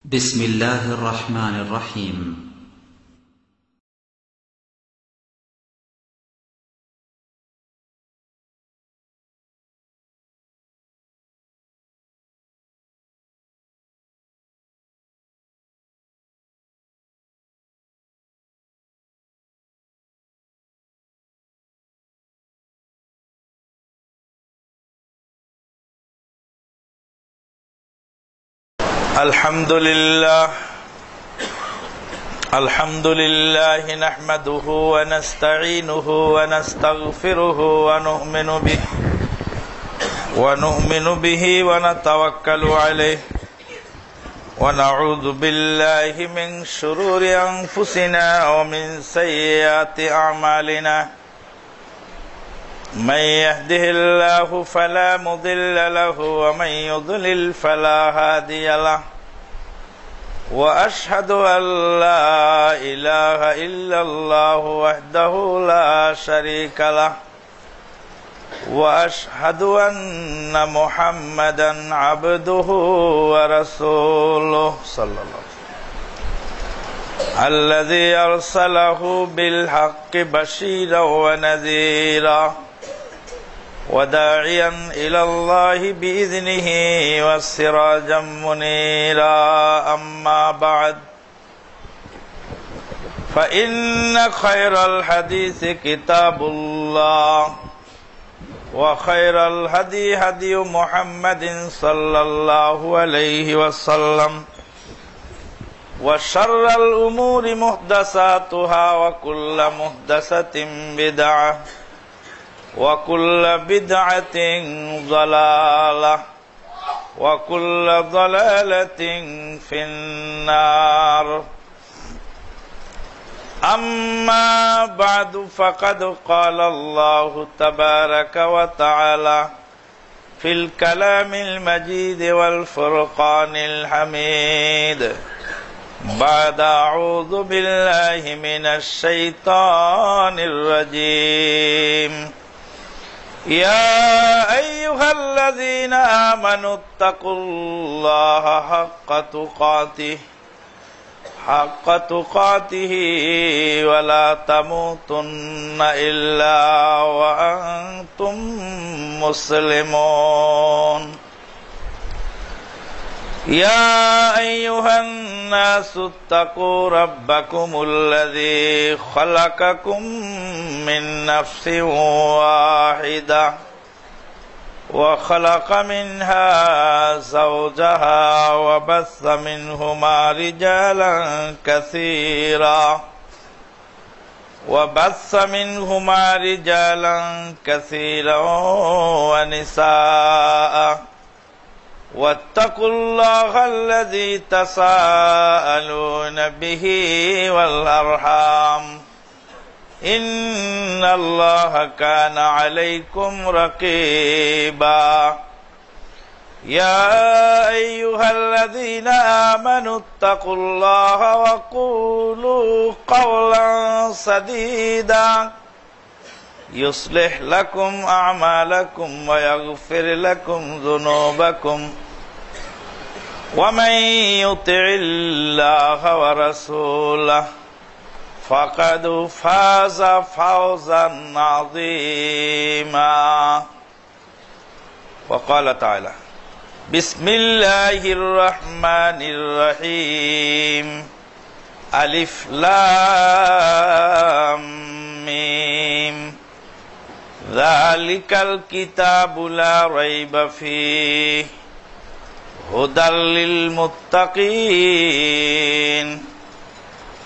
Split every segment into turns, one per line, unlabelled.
بسم الله الرحمن الرحيم.
الحمد لله نحمده ونستعينه ونستغفره ونؤمن به ونتوكل عليه ونعوذ بالله من شرور أنفسنا ومن سيئات أعمالنا من يهده الله فلا مضل له ومن يضلل فلا هادي له وأشهد أن لا إله إلا الله وحده لا شريك له وأشهد أن محمدا عبده ورسوله صلى الله عليه وسلم الذي أرسله بالحق بشيرا ونذيرا وداعيا إلى الله بإذنه وسراجا منيرا أما بعد فإن خير الحديث كتاب الله وخير الهدي هدي محمد صلى الله عليه وسلم وشر الأمور محدثاتها وكل محدثة بدعة وكل بدعة ضلالة وكل ضلالة في النار أما بعد فقد قال الله تبارك وتعالى في الكلام المجيد والفرقان الحميد بعد أعوذ بالله من الشيطان الرجيم يا أيها الذين آمنوا اتقوا الله حق تقاته ولا تموتن إلا وأنتم مسلمون يا أيها الناس اتقوا ربكم الذي خلقكم من نفس واحدة وخلق منها زوجها وبث منهما رجالا كثيرا ونساء واتقوا الله الذي تساءلون به والأرحام إن الله كان عليكم رقيبا يا أيها الذين آمنوا اتقوا الله وقولوا قولا سديدا يصلح لكم أعمالكم ويغفر لكم ذنوبكم ومن يطع الله ورسوله فقد فاز فوزا عظيما وقال تعالى بسم الله الرحمن الرحيم ألف لام ميم ذلك الكتاب لا ريب فيه هدى للمتقين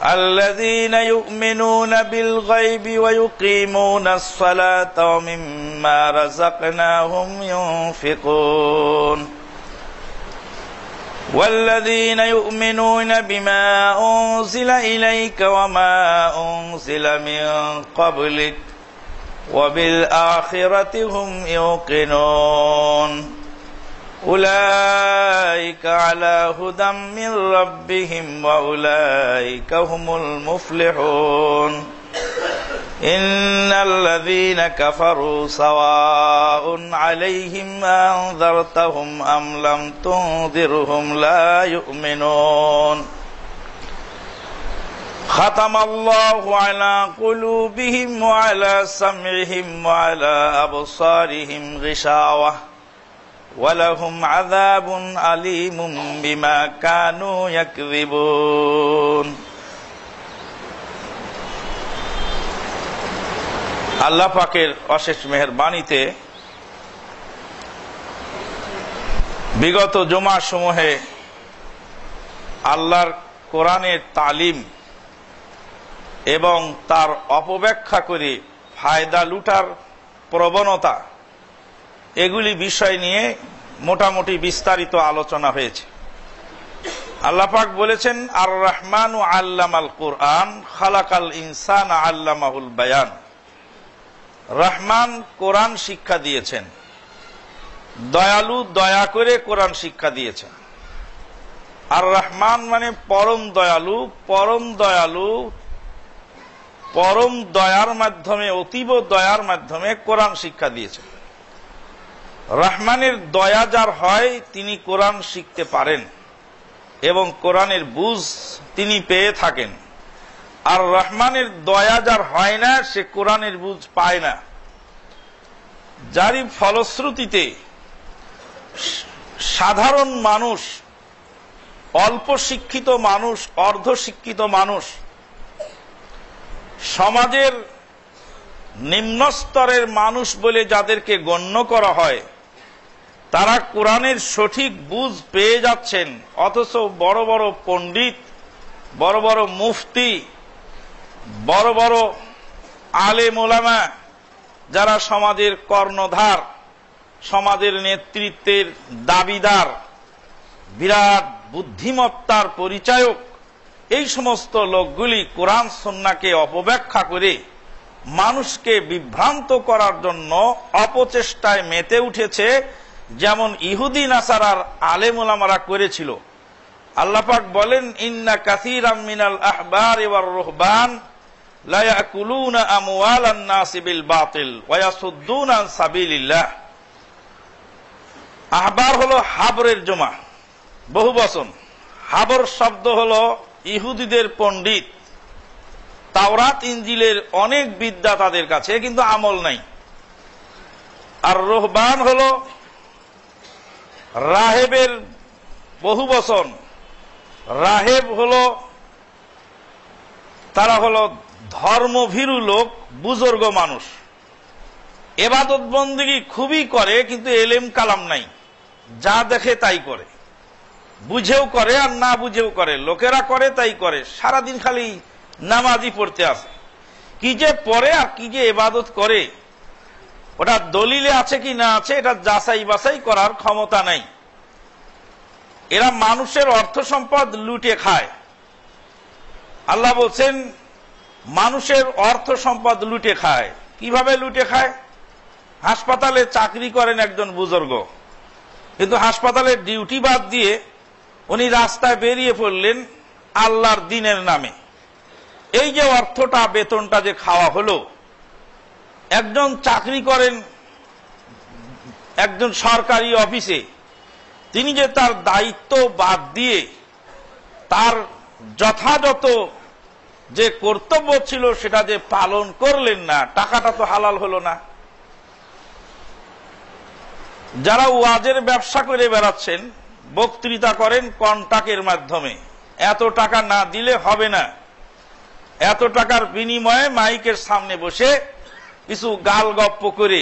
الذين يؤمنون بالغيب ويقيمون الصلاة ومما رزقناهم ينفقون والذين يؤمنون بما أنزل إليك وما أنزل من قبلك وبالآخرة هم يوقنون أولئك على هدى من ربهم وأولئك هم المفلحون ইন্নাল্লাযীনা কাফারু সাওয়াউন আলাইহিম আনযারতাহুম আম লাম তুনযিরহুম লা ইউমিনুন খাতামাল্লাহু আলা কুলুবিহিম ওয়া আলা সামইহিম ওয়া আলা আবসারিহিম গিশাওয়াহ ওয়া লাহুম আযাবুন আলীমুম বিমা কানু ইয়াকযিবুন। আল্লাহ পাকের অশেষ মেহেরবানিতে বিগত জুমা সমূহে আল্লাহর কোরআনের তালিম এবং তার অপব্যাখ্যা করে ফায়দা লুটার প্রবণতা এগুলি বিষয় নিয়ে মোটামুটি বিস্তারিত আলোচনা হয়েছে। আল্লাহ পাক বলেছেন, আর রহমানু আল্লামাল কোরআন খালাকাল ইনসানা আল্লামাহুল বায়ান। রহমান কোরআন শিক্ষা দিয়েছেন, দয়ালু দয়া করে কোরআন শিক্ষা দিয়েছেন। আর রহমান মানে পরম দয়ালু, পরম দয়ালু পরম দয়ার মাধ্যমে, অতীব দয়ার মাধ্যমে কোরআন শিক্ষা দিয়েছেন। রহমানের দয়া যার হয় তিনি কোরআন শিখতে পারেন এবং কোরআনের বুঝ তিনি পেয়ে থাকেন। আর রহমানের দয়া যার হয় না সে কোরআনের বুঝ পায় না, যারই ফলশ্রুতিতে সাধারণ মানুষ, অল্প শিক্ষিত মানুষ, অর্ধ শিক্ষিত মানুষ, সমাজের নিম্ন স্তরের মানুষ বলে যাদেরকে গণ্য করা হয়, তারা কোরআনের সঠিক বুঝ পেয়ে যাচ্ছেন, অথচ বড় বড় পণ্ডিত, বড় বড় মুফতি, বড় বড় আলেম ওলামা, যারা সমাজের কর্ণধার, সমাজের নেতৃত্বের দাবিদার, বিরাট বুদ্ধিমত্তার পরিচায়ক, এই সমস্ত লোকগুলি কোরআন সুন্নাহকে অপব্যাখ্যা করে মানুষকে বিভ্রান্ত করার জন্য অপচেষ্টায় মেতে উঠেছে, যেমন ইহুদি নাসারার আলেম ওলামারা করেছিল। আল্লাহ পাক বলেন, ইন্না কাসীরাম মিনাল আহবারি ওয়ার রুহবান লা ইয়াকুলুনা আমওয়ালান নাসি বিল বাতিল ওয়া ইয়াসুদ্দুনা আন সাবিলিল্লাহ। আহবার হলো হাবরের জমা, বহুবচন। হাবর শব্দ হলো ইহুদিদের পণ্ডিত, তাওরাত ইনজিলের অনেক বিদ্যা তাদের কাছে, কিন্তু আমল নাই। আর রুহবান হলো রাহেবের বহুবচন। রাহেব হলো, তারা হলো ধর্মভীরু লোক, বুজুর্গ মানুষ, ইবাদত বন্দেগী খুবই করে কিন্তু এলেম কালাম নাই, যা দেখে তাই করে, বুঝেও করে আর না বুঝেও করে, লোকেরা করে তাই করে, সারাদিন খালি নামাজি পড়তে আসে। কি যে পড়ে আর কি যে ইবাদত করে, ওটা দলিলে আছে কি না আছে এটা যাচাই বাছাই করার ক্ষমতা নাই। এরা মানুষের অর্থ সম্পদ লুটে খায়। আল্লাহ বলছেন মানুষের অর্থ সম্পদ লুটে খায়। কিভাবে লুটে খায়? হাসপাতালে চাকরি করেন একজন বুজুর্গ, কিন্তু হাসপাতালের ডিউটি বাদ দিয়ে উনি রাস্তায় বেরিয়ে পড়লেন আল্লাহর দ্বীনের নামে। এই যে অর্থটা, বেতনটা যে খাওয়া হলো, একজন চাকরি করেন একজন সরকারি অফিসে, তিনি যে তার দায়িত্ব বাদ দিয়ে তার যথাযথ যে কর্তব্য ছিল সেটা যে পালন করলেন না, টাকাটা তো হালাল হলো না। যারা ওয়াজের ব্যবসা করে বেড়াচ্ছেন, বক্তৃতা করেন কন্টাক্টের মাধ্যমে, এত টাকা না দিলে হবে না, এত টাকার বিনিময়ে মাইকের সামনে বসে কিছু গাল গপ্প করে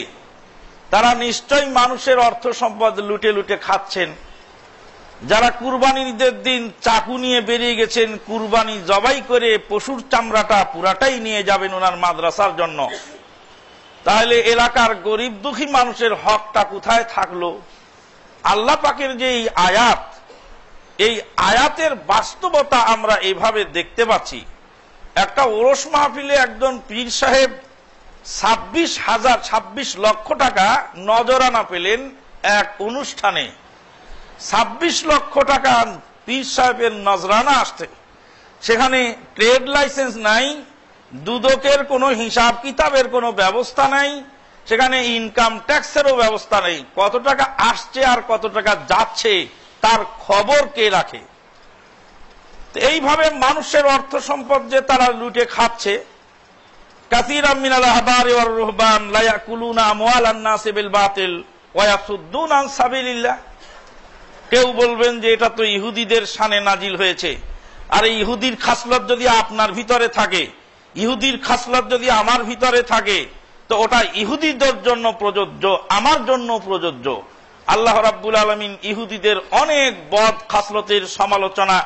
তারা নিশ্চয়ই মানুষের অর্থ সম্পদ লুটে লুটে খাচ্ছেন। যারা কুরবানির ঈদের দিন চাকু নিয়ে বেরিয়ে গেছেন, কুরবানি জবাই করে পশুর চামড়াটা পুরাটাই নিয়ে যাবেন ওনার মাদ্রাসার জন্য, তাহলে এলাকার গরিব দুঃখী মানুষের হকটা কোথায় থাকলো? আল্লাহ পাকের যে এই আয়াত, এই আয়াতের বাস্তবতা আমরা এইভাবে দেখতে পাচ্ছি। একটা ওরস মাহফিলে একজন পীর সাহেব 26 লক্ষ টাকা নজরানা পেলেন এক অনুষ্ঠানে। 26 লক্ষ টাকা পীর সাহেবের নজরানা আসছে, সেখানে ট্রেড লাইসেন্স নাই, দুদকের কোনো হিসাব কিতাবের কোনো ব্যবস্থা নাই, সেখানে ইনকাম ট্যাক্সেরও ব্যবস্থা নেই। কত টাকা আসছে আর কত টাকা যাচ্ছে তার খবর কে রাখে? এইভাবে মানুষের অর্থ সম্পদ যে তারা লুটে খাচ্ছে। কাসীরাম মিনাল আহবারি ওয়ার রুহবান লা ইয়াকুলুনা আমওয়ালান নাসি বিল বাতিল ওয়া ইয়াসুদ্দুনা আন সাবিলিল্লাহ। কেউ বলবেন যে এটা তো ইহুদিদের শানে নাজিল হয়েছে। আর এই ইহুদির খাসলত যদি আপনার ভিতরে থাকে, ইহুদির খাসলত যদি আমার ভিতরে থাকে, তো ওটা ইহুদিদের জন্য প্রযোজ্য, আমার জন্য প্রযোজ্য। আল্লাহ রাব্বুল আলামিন ইহুদিদের অনেক বদ খাসলতের সমালোচনা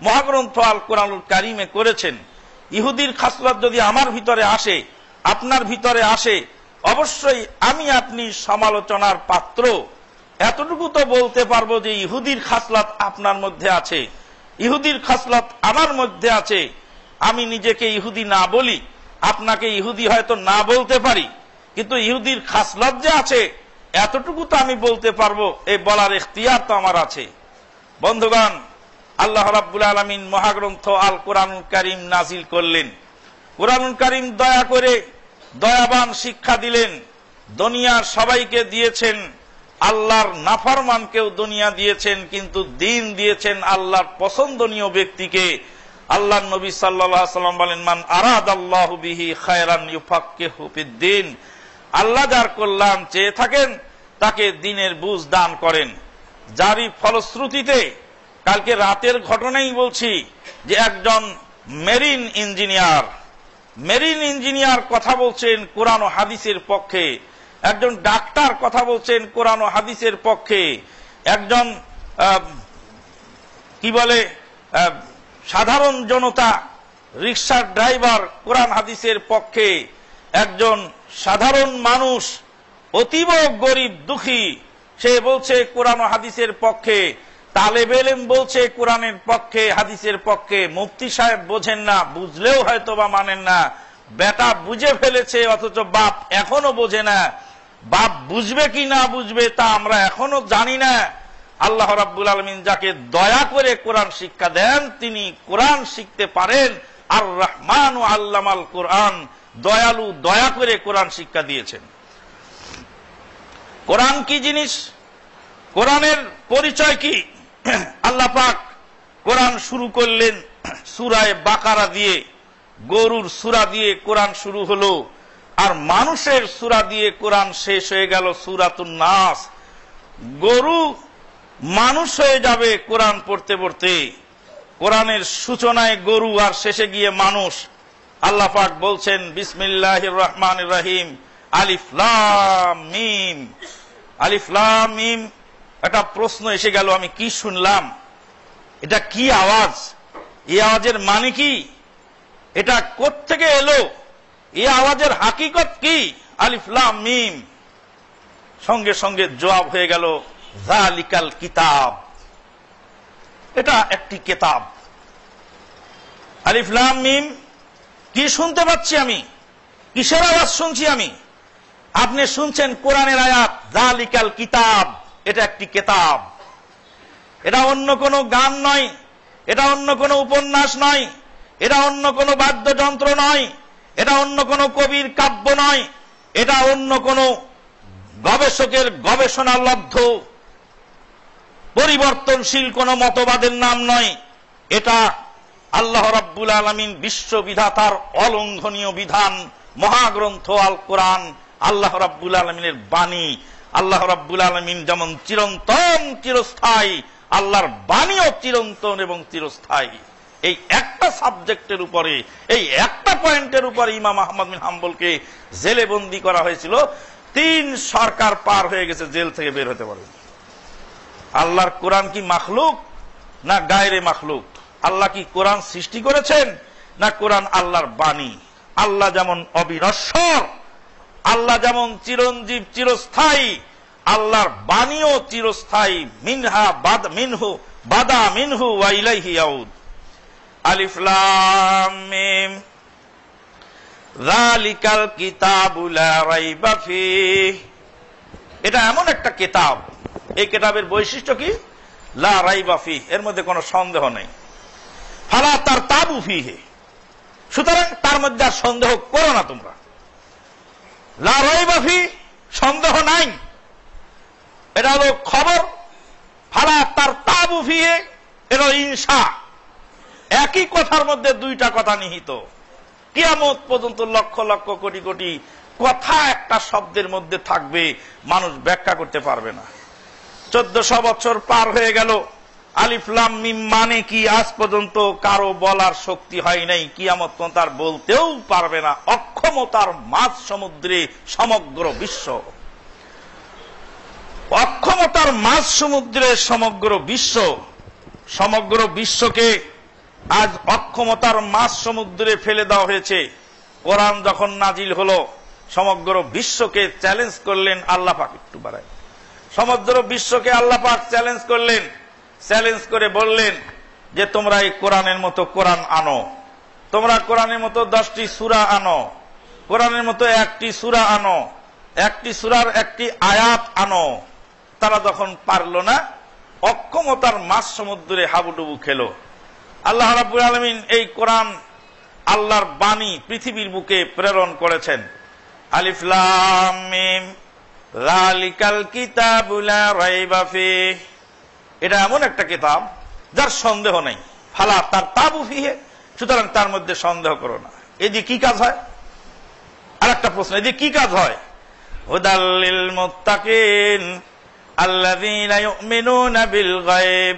মহাগ্রন্থ আল কোরআনুল কারীমে করেছেন। ইহুদির খাসলত যদি আমার ভিতরে আসে, আপনার ভিতরে আসে, অবশ্যই আমি আপনি সমালোচনার পাত্র। এতটুকু তো বলতে পারবো যে ইহুদির খাসলত আপনার মধ্যে আছে, ইহুদির খাসলত আমার মধ্যে আছে। আমি নিজেকে ইহুদি না বলি, আপনাকে ইহুদি হয়তো না বলতে পারি, কিন্তু ইহুদির খাসলত যে আছে এতটুকু তো আমি বলতে পারবো, এই বলার ইখতিয়ার তো আমার আছে। বন্ধুগণ, আল্লাহ রাব্বুল আলামিন মহাগ্রন্থ আল কোরআনুল কারীম নাজিল করলেন। কোরআনুল কারীম দয়া করে দয়াবান শিক্ষা দিলেন, দুনিয়ার সবাইকে দিয়েছেন, আল্লাহর নাফরমানকেও দুনিয়া দিয়েছেন, কিন্তু দিন দিয়েছেন আল্লাহর পছন্দনীয় ব্যক্তিকে। আল্লাহর নবী সাল্লাল্লাহু আলাইহি ওয়াসাল্লাম বলেন, মান আরাদাল্লাহু বিহি খায়রান ইউফাক্কিহু ফিদ্দীন। আল্লাহ যার কল্যাণ চেয়ে থাকেন তাকে দ্বীনের বুঝ দান করেন। যারই ফলশ্রুতিতে কালকে রাতের ঘটনাই বলছি যে একজন মেরিন ইঞ্জিনিয়ার কথা বলছেন কোরআন ও হাদিসের পক্ষে, একজন ডাক্তার কথা বলছেন কোরআন ও হাদিসের পক্ষে, একজন কি বলে সাধারণ জনতা রিকশার ড্রাইভার কোরআন হাদিসের পক্ষে, একজন সাধারণ মানুষ অতীব গরিব দুঃখী সে বলছে কোরআন ও হাদিসের পক্ষে, তালেবে ইলম বলছে কোরআনের পক্ষে হাদিসের পক্ষে। মুফতি সাহেব বোঝেন না, বুঝলেও হয়তো বা মানেন না। বেটা বুঝে ফেলেছে অথচ বাপ এখনো বোঝে না। বাপ বুঝবে কি না বুঝবে তা আমরা এখনো জানি না। আল্লাহ রাব্বুল আলামিন যাকে দয়া করে কোরআন শিক্ষা দেন তিনি কোরআন শিখতে পারেন। আর রহমান আল্লামাল কোরআন, দয়ালু দয়া করে কোরআন শিক্ষা দিয়েছেন। কোরআন কি জিনিস, কোরআনের পরিচয় কি? আল্লাহ পাক কোরআন শুরু করলেন সূরা বাকারা দিয়ে, গরুর সূরা দিয়ে কোরআন শুরু হলো, আর মানুষের সূরা দিয়ে কোরআন শেষ হয়ে গেল সূরাতুন নাস। গরু মানুষ হয়ে যাবে কোরআন পড়তে পড়তে। কোরআনের সূচনায় গরু আর শেষে গিয়ে মানুষ। আল্লাহ পাক বলছেন বিসমিল্লাহির রহমানির রহিম, আলিফ লাম মিম। আলিফ লাম মিম, একটা প্রশ্ন এসে গেল, আমি কি শুনলাম, এটা কি আওয়াজ, এই আওয়াজের মানে কি, এটা কোত্থেকে এলো, এই আওয়াজের হাকিকত কি? আলিফ লাম মিম। সঙ্গে সঙ্গে জবাব হয়ে গেল যালিকাল কিতাব, এটা একটি কিতাব। আলিফ লাম মিম কি শুনতে পাচ্ছি আমি, কিসের আওয়াজ শুনছি আমি? আপনি শুনছেন কোরআনের আয়াত, যালিকাল কিতাব, এটা একটি কিতাব। এটা অন্য কোনো গান নয়, এটা অন্য কোনো উপন্যাস নয়, এটা অন্য কোনো বাদ্যযন্ত্র নয়, এটা অন্য কোনো কবির কাব্য নয়, এটা অন্য কোনো গবেষকের গবেষণালব্ধ পরিবর্তনশীল কোন মতবাদের নাম নয়। এটা আল্লাহ রাব্বুল আলামিন বিশ্ববিধাতার অলঙ্ঘনীয় বিধান, মহাগ্রন্থ আল কোরআন, আল্লাহ রাব্বুল আলামিনের বাণী। আল্লাহ রাব্বুল আলামিন যেমন চিরন্তন চিরস্থায়ী, আল্লাহর বাণীও চিরন্তন এবং চিরস্থায়ী। এই একটা সাবজেক্টের উপরে, এই একটা পয়েন্টের উপরে ইমাম আহমদ বিন হাম্বলকে জেলে বন্দী করা হয়েছিল। 3 সরকার পার হয়ে গেছে, জেল থেকে বের হতে পারে। আল্লাহর কোরআন কি মাখলুক না গায়রে মাখলুক? আল্লাহ কি কোরআন সৃষ্টি করেছেন না কোরআন আল্লাহর বাণী? আল্লাহ যেমন অবিনশ্বর, আল্লাহ যেমন চিরঞ্জীব চিরস্থায়ী, আল্লাহর বাণীও চিরস্থায়ী। মিনহু বাদা মিনহু ওয়া ইলাইহি ইয়াউদ। আলিফ লাম মিম যালিকাল কিতাবু লা রাইবা ফীহ। এটা এমন একটা কিতাব, এই কিতাবের বৈশিষ্ট্য কি? লা রাইবা ফীহ, এর মধ্যে কোনো সন্দেহ নেই। ফালা তারতাবু ফীহি, সুতরাং তার মধ্যে আর সন্দেহ করো না তোমরা। লা রাইবা ফি, সন্দেহ নাই। এটা হলো খবর। ফালা তারতাবু ফিহি, এটা ইনশা। একই কথার মধ্যে দুইটা কথা নিহিত। কিয়ামত পর্যন্ত লক্ষ লক্ষ কোটি কোটি কথা একটা শব্দের মধ্যে থাকবে, মানুষ ব্যাখ্যা করতে পারবে না। 1400 বছর পার হয়ে গেল, আলিফ লাম মিম মানে কি আজ পর্যন্ত কারো বলার শক্তি হয় নাই। কিয়ামত পর্যন্ত আর বলতেও পারবে না। অক্ষমতার মাঝ সমুদ্রে সমগ্র বিশ্ব, অক্ষমতার মাঝ সমুদ্রে সমগ্র বিশ্ব, সমগ্র বিশ্বকে আজ অক্ষমতার মাঝ সমুদ্রে ফেলে দেওয়া হয়েছে। কোরআন যখন নাজিল হলো, সমগ্র বিশ্বকে চ্যালেঞ্জ করলেন আল্লাহ পাক। একটু বাড়ায়, সমগ্র বিশ্বকে আল্লাহ পাক চ্যালেঞ্জ করলেন। চ্যালেঞ্জ করে বললেন যে তোমরা এই কোরআনের মতো কোরআন আনো, তোমরা কোরআনের মতো 10টি সূরা আনো, কোরআনের মতো একটি সূরা আনো, একটি সূরার একটি আয়াত আনো। তারা যখন পারল না, অক্ষমতার মাঝ সমুদ্রে হাবুডুবু খেলো। আল্লাহ রাব্বুল আলামিন এই কোরআন, আল্লাহর বাণী পৃথিবীর বুকে প্রেরণ করেছেন। আলিফ লাম মিম যালিকাল কিতাবু লা রাইবা ফিহি, এটা এমন একটা কিতাব যার সন্দেহ নেই। ফালা তারতাবু ফিহি, সুতরাং তার মধ্যে সন্দেহ করো না। এদিকে কি কাজ হয়? আরেকটা প্রশ্ন, এদিকে কি কাজ হয়? হুদাল লিল মুত্তাকিন আল্লাযীনা ইউমিনুনা বিল গায়ব।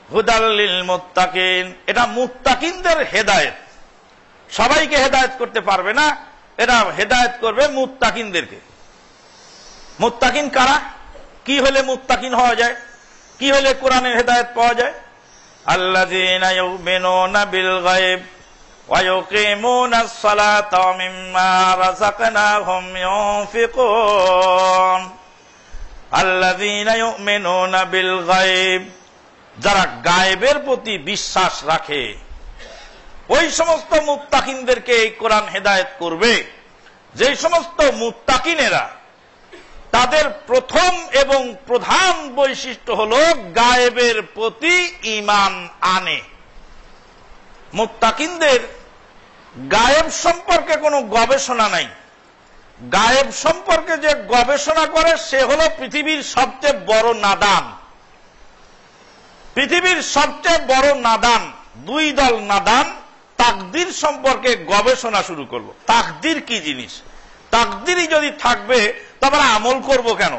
হুদাল লিল মুত্তাকিন, এটা মুত্তাকিনদের হেদায়েত। সবাইকে হেদায়েত করতে পারবে না, এটা হেদায়েত করবে মুত্তাকিনদেরকে। মুত্তাকিন কারা? কি হলে মুত্তাকিন হওয়া যায়? কি হলে কোরআনের হেদায়েত পাওয়া যায়? আল্লাযীনা ইউমিনুনা বিল গায়ব ওয়া ইউকিমুনাস সালাতা ওয়া মিম্মা রাযাকনাহুম ইউনফিকুন। আল্লাযীনা ইউমিনুনা বিল গায়ব, যারা গায়েবের প্রতি বিশ্বাস রাখে, ওই সমস্ত মুত্তাকিনদেরকে এই কোরআন হেদায়েত করবে। যে সমস্ত মুত্তাকিনেরা, তাদের প্রথম এবং প্রধান বৈশিষ্ট্য হলো গায়েবের প্রতি ঈমান আনে। মুত্তাকিনদের গায়েব সম্পর্কে কোনো গবেষণা নাই। গায়েব সম্পর্কে যে গবেষণা করে সে হলো পৃথিবীর সবচেয়ে বড় নাদান। পৃথিবীর সবচেয়ে বড় নাদান। দুই দল নাদান তাকদীর সম্পর্কে গবেষণা শুরু করলো। তাকদীর কি জিনিস? তাকদীরই যদি থাকবে তবে আমল করব কেন?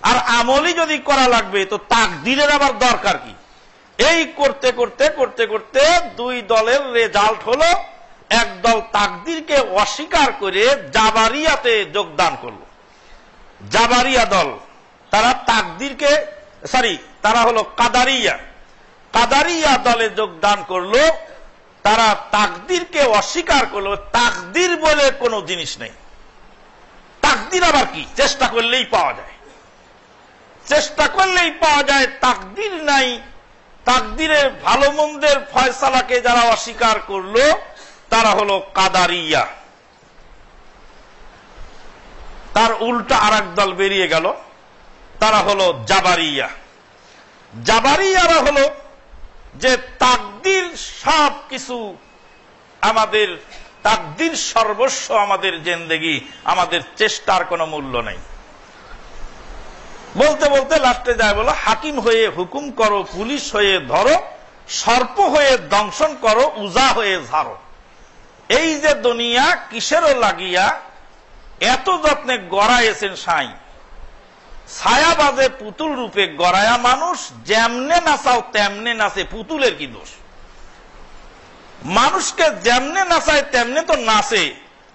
আর আমলই যদি করা লাগবে তো তাকদীরের আবার দরকার কি? এই করতে করতে করতে করতে দুই দলের রেজাল্ট হলো, এক দল তাকদীরকে অস্বীকার করে জাবারিয়াতে যোগদান করলো। জাবারিয়া দল, তারা তাকদীরকে তারা হলো কাদারিয়া। কাদারিয়া দলে যোগদান করলো। তারা তাকদীরকে অস্বীকার করলো। তাকদীর বলে কোনো জিনিস নেই। তাকদীর আবার কি? চেষ্টা করলেই পাওয়া যায়, চেষ্টা করলেই পাওয়া যায়। তাকদীর নাই। তাকদীরের ভালো মন্দের ফয়সালাকে যারা অস্বীকার করলো তারা হলো কাদারিয়া। তার উল্টা আরেক দল বেরিয়ে গেল, তারা হলো জাবারিয়া। জাবারিয়ারা হলো যে তাকদীর সব কিছু আমাদের, তাকদীর সর্বস্ব আমাদের জিন্দেগি, আমাদের চেষ্টার কোনো মূল্য নেই। বলতে বলতে লাস্টে যায় বলো, হাকিম হয়ে হুকুম করো, পুলিশ হয়ে ধরো, সর্প হয়ে দংশন করো, উজা হয়ে ঝাড়ো। এই যে দুনিয়া কিসেরও লাগিয়া এত যত্নে গড়াইছেন সাই, ছায়া বাজে পুতুল রূপে গড়ায়া মানুষ, যেমনে নাচাও তেমনে নাচে, পুতুলের কি দোষ? মানুষকে যেমনে নাচায় তেমনে তো নাচে,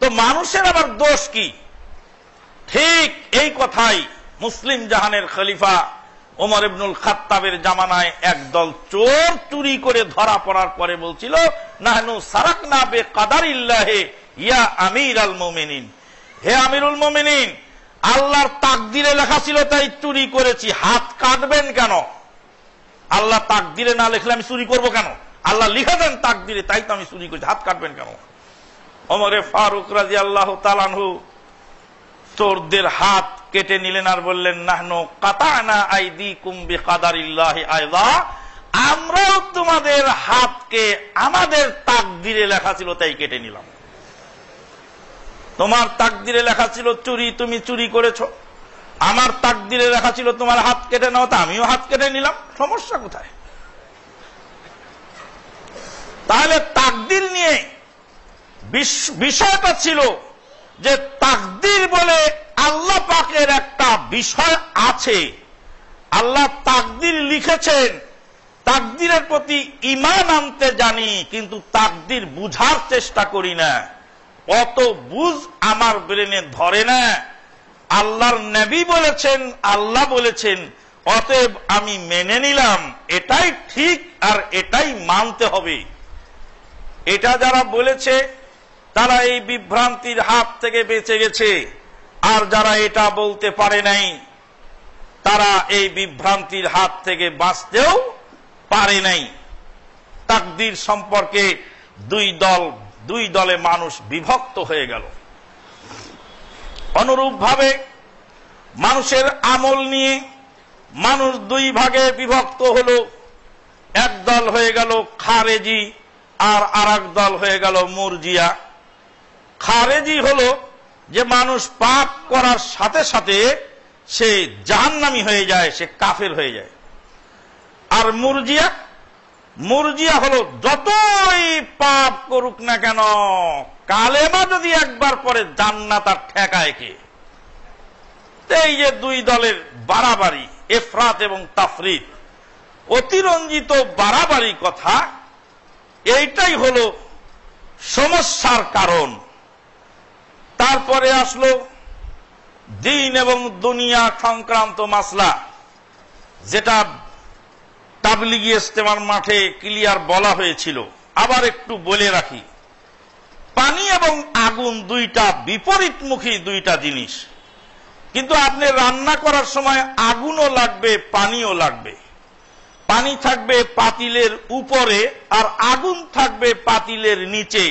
তো মানুষের আবার দোষ কি? ঠিক এই কথাই মুসলিম জাহানের খলিফা ওমর ইবনুল খাত্তাবের জামানায় একদল চোর চুরি করে ধরা পড়ার পরে বলছিল, নাহনু সারাকনা বে কাদারিল্লাহি ইয়া আমিরুল মুমিনিন। হে আমিরুল মুমিনিন, আল্লাহর তাকদিরে লেখা ছিল তাই চুরি করেছি, হাত কাটবেন কেন? আল্লাহ তাকদিরে না লিখলে আমি চুরি করব কেন? আল্লাহ লিখে দেন তাকদিরে, তাই তো আমি চুরি করেছি, হাত কাটবেন কেন? ওমরে ফারুক রাদিয়াল্লাহু তাআলা আনহু চোরদের হাত কেটে নিলেন আর বললেন, নাহনু কাতানা আইদিকুম বিকাদারিল্লাহি আইযা, আমরাও তোমাদের হাতকে আমাদের তাকদিরে লেখা ছিল তাই কেটে নিলাম। তোমার তাকদিরে লেখা ছিল চুরি, তুমি চুরি করেছো। আমার তাকদিরে লেখা ছিল তোমার হাত কেটে নাও, তা আমিও হাত কেটে নিলাম। সমস্যা কোথায়? তাহলে তাকদির নিয়ে বিষয়টা ছিল যে তাকদির বলে আল্লাহ পাকের একটা বিষয় আছে। আল্লাহ তাকদির লিখেছেন, তাকদিরের প্রতি ঈমান আনতে জানি, কিন্তু তাকদির বুঝার চেষ্টা করি না। অত বুঝ আমার ব্রেনে ধরে না। আল্লাহর নবী বলেছেন, আল্লাহ বলেছেন, অতএব আমি মেনে নিলাম, এটাই ঠিক আর এটাই মানতে হবে। এটা যারা বলেছে তারা এই বিভ্রান্তির হাত থেকে বেঁচে গেছে, আর যারা এটা বলতে পারে নাই তারা এই বিভ্রান্তির হাত থেকে বাঁচতেও পারে নাই। তাকদীর সম্পর্কে দুই দলে মানুষ বিভক্ত হয়ে গেল। অনুরূপভাবে মানুষের আমল নিয়ে মানুষ দুই ভাগে বিভক্ত হল। এক দল হয়ে গেল খারেজি, আর আরেক দল হয়ে গেল মুরজিয়া। খারেজি হল যে মানুষ পাপ করার সাথে সাথে সে জাহান্নামী হয়ে যায়, সে কাফের হয়ে যায়। আর মুরজিয়া হল যতই পাপ করুক না কেন, কালেমা যদি একবার পরে জান্নাত আর ঠেকায় কে? এই যে দুই দলের বাড়াবাড়ি, এফরাত এবং তাফরিত, অতিরঞ্জিত বাড়াবাড়ি কথা, এইটাই হল সমস্যার কারণ। তারপরে আসলো দিন এবং দুনিয়া সংক্রান্ত মাসলা, যেটা তাবলিগি ইজতেমার মাঠে ক্লিয়ার বলা হয়েছিল। আবার একটু বলে রাখি, পানি এবং আগুন দুইটা বিপরীতমুখী দুইটা জিনিস, কিন্তু আপনি রান্না করার সময় আগুনও লাগবে, পানিও লাগবে। পানি থাকবে পাতিলের উপরে আর আগুন থাকবে পাতিলের নিচে।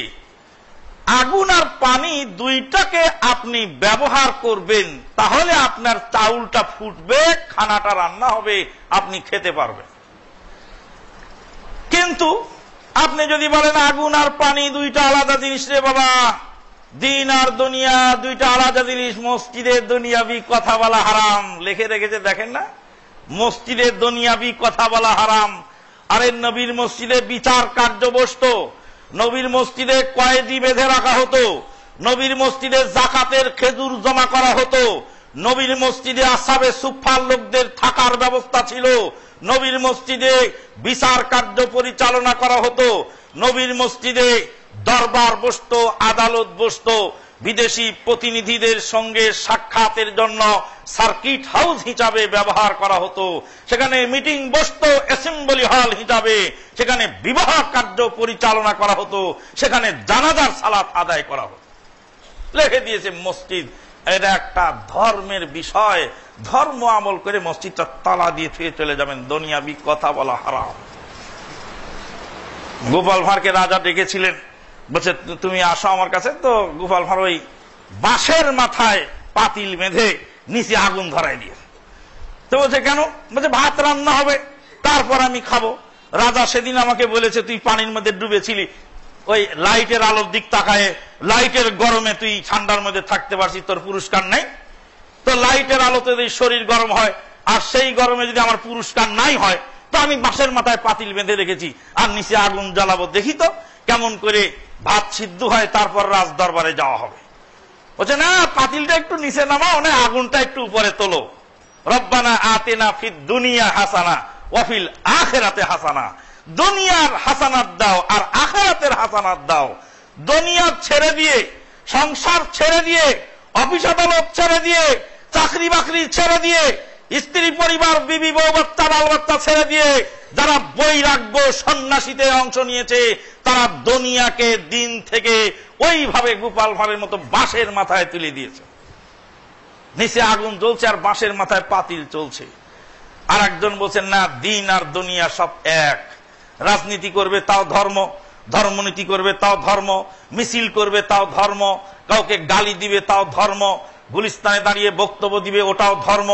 আগুন আর পানি দুইটাকে আপনি ব্যবহার করবেন, তাহলে আপনার চাউলটা ফুটবে, খানাটা রান্না হবে, আপনি খেতে পারবেন। কিন্তু আপনি যদি বলেন আগুন আর পানি দুইটা আলাদা জিনিস রে বাবা, দিন আর দুনিয়া দুইটা আলাদা জিনিস, মসজিদে দুনিয়াবি কথা বলা হারাম, লিখে রেখেছে দেখেন না, মসজিদে দুনিয়াবি কথা বলা হারাম। আরে নবীর মসজিদে বিচার কার্য বসত, নবীর মসজিদে কয়েদি বেঁধে রাখা হতো, নবীর মসজিদে জাকাতের খেজুর জমা করা হতো, নবীর মসজিদে আসহাবে সুফফার লোকদের থাকার ব্যবস্থা ছিল, নবীর মসজিদে বিচার কার্য পরিচালনা করা হতো, নবীর মসজিদে দরবার বসত, আদালত বসত, বিদেশি প্রতিনিধিদের সঙ্গে সাক্ষাতের জন্য সার্কিট হাউস হিসাবে ব্যবহার করা হতো, সেখানে মিটিং বসত অ্যাসেম্বলি হল হিসাবে, সেখানে বিবাহ কার্য পরিচালনা করা হতো, সেখানে জানাজার সালাত আদায় করা হতো। লিখে দিয়েছে মসজিদ এটা একটা ধর্মের বিষয়, ধর্ম আমল করে মসজিদটা তালা দিয়ে ফিরে চলে যাবেন, দুনিয়াবি কথা বলা হারাম। গোপাল ভাঁড়কে রাজা ডেকেছিলেন, বলছে তুমি আসো আমার কাছে। তো গোপাল ভাঁড় ওই বাঁশের মাথায় পাতিল বেঁধে নিচে আগুন ধরাই দিয়ে, তো বলছে কেন? বলছে ভাত রান্না হবে, তারপর আমি খাবো। রাজা সেদিন আমাকে বলেছে তুই পানির মধ্যে ডুবেছিলি, ওই লাইটের আলোর দিক তাকায়, লাইটের গরমে তুই ঠান্ডার মধ্যে থাকতে পারছিস, তোর পুরস্কার নাই। তো লাইটের আলোতে যদি শরীর গরম হয়, আর সেই গরমে যদি আমার পুরস্কার নাই হয়, তো আমি বাঁশের মাথায় পাতিল বেঁধে রেখেছি, আর নিচে আগুন জ্বালাবো, দেখি তো কেমন করে ভাত সিদ্ধ হয়, তারপর রাজ দরবারে যাওয়া হবে। বলছে না, পাতিলটা একটু নিচে নামাও, না আগুনটা একটু উপরে তোলো। রব্বানা আতিনা ফিদ দুনিয়া হাসানা ওয়া ফিল আখিরাতে হাসানা, দুনিয়ার হাসানাত দাও আর আখিরাতের হাসানাত দাও। দুনিয়া ছেড়ে দিয়ে, সংসার ছেড়ে দিয়ে, অফিস আদালত ছেড়ে দিয়ে, চাকরি বাকরি ছেড়ে দিয়ে, স্ত্রী পরিবার বিবি বউ বাচ্চা বাল বাচ্চা ছেড়ে দিয়ে যারা বৈরাগ্য সন্ন্যাসীতে অংশ নিয়েছে, তারা দুনিয়াকে দিন থেকে ওইভাবে গোপাল ভাঁড়ের মতো বাঁশের মাথায় তুলে দিয়েছে। নিচে আগুন জ্বলছে আর বাঁশের মাথায় পাতিল চলছে। আর একজন বলছেন না, দিন আর দুনিয়া সব এক, রাজনীতি করবে তাও ধর্ম, ধর্মনীতি করবে তাও ধর্ম, মিছিল করবে তাও ধর্ম, কাউকে গালি দিবে তাও ধর্ম, গুলিস্তানে দাঁড়িয়ে বক্তব্য দিবে ওটাও ধর্ম,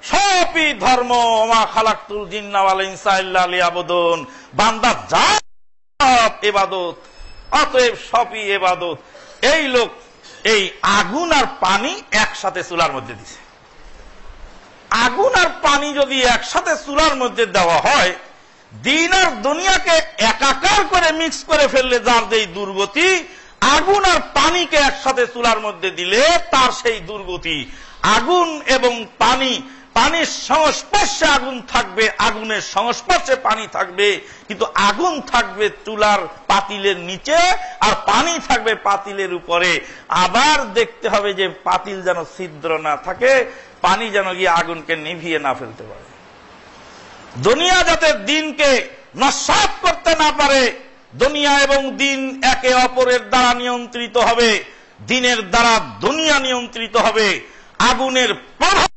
সবই ধর্ম, ওমা খালাকতুল জিন্না ওয়াল ইনসা ইল্লা লিয়াবুদুন, বান্দা যা ইবাদত, অতএব সবই ইবাদত। এই লোক এই আগুন আর পানি একসাথে চুলার মধ্যে দিছে। আগুন আর পানি যদি একসাথে চুলার মধ্যে দেওয়া হয়, দিন আর দুনিয়াকে একাকার করে মিক্স করে ফেললে যার যেই দুর্গতি, আগুন আর পানিকে একসাথে চুলার মধ্যে দিলে তার সেই দুর্গতি। আগুন এবং পানি, পানির সংস্পর্শে আগুন থাকবে, আগুনের সংস্পর্শে পানি থাকবে, কিন্তু আগুন থাকবে চুলার পাতিলের নিচে আর পানি থাকবে পাতিলের উপরে। আবার দেখতে হবে যে পাতিল যেন ছিদ্র না থাকে, পানি যেন গিয়ে আগুনকে নিভিয়ে না ফেলতে পারে। দুনিয়া যাতে দিনকে নস্যাৎ করতে না পারে, দুনিয়া এবং দিন একে অপরের দ্বারা নিয়ন্ত্রিত হবে, দিনের দ্বারা দুনিয়া নিয়ন্ত্রিত হবে। আগুনের প্রভাব